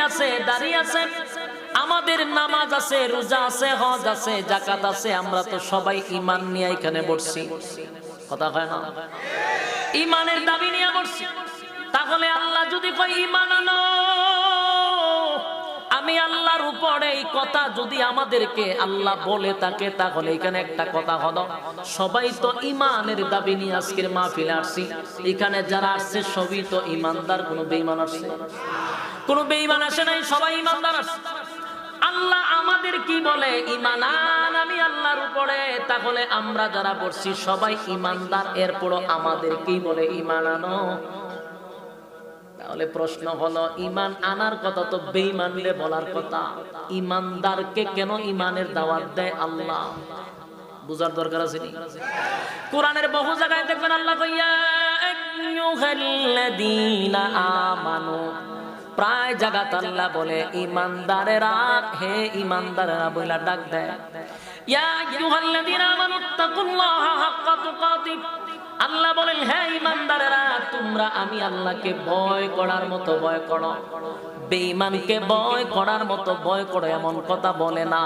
আছে, দাড়ি আছে, আমাদের নামাজ আছে, রোজা আছে, হজ আছে, যাকাত আছে, আমরা তো সবাই ঈমান নিয়ে এখানে বসছি। কথা হয় না? ঈমানের দাবি নিয়ে বসছি। তাহলে আল্লাহ যদি কয় ঈমান আনো, আমি আল্লাহর উপরে, এই কথা যদি আমাদেরকে আল্লাহ বলে থাকে, তাহলে এখানে একটা কথা হলো, সবাই তো ঈমানের দাবি নিয়ে আজকের মাহফিলে আসছি। এখানে যারা আসছে সবই তো ঈমানদার, কোনো বেঈমান আসছে? কোনো বেঈমান আসে নাই, সবাই ঈমানদার আসছে। আল্লাহ আমাদের কি বলে? ঈমান আন আমি আল্লাহর উপরে। তাহলে আমরা যারা বলছি সবাই ঈমানদার, এরপরও আমাদের কি বলে? ঈমান আনো। তাহলে প্রশ্ন হলো, ঈমান আনার কথা তো বেঈমানরে বলার কথা, ঈমানদারকে কেন ঈমানের দাওয়াত দেয় আল্লাহ? বুঝার দরকার আছে নি? কোরআনের বহু জায়গায় দেখবেন আল্লাহ কইয়া আইয়ুহাল্লাযীনা আমানু, প্রায় জায়গাতে আল্লাহ বলে ঈমানদারেরা, হে ঈমানদারেরা বইলা ডাক দেয়। ইয়া আইয়ুহাল্লাযীনা আমানুত্তাকুল্লাহা হাক্কা তুকাতিহ, আল্লাহ বলেন হে ঈমানদারেরা, তোমরা আমি আল্লাহকে ভয় করার মতো ভয় করো। বেঈমানকে ভয় করার মতো ভয় করো এমন কথা বলে না।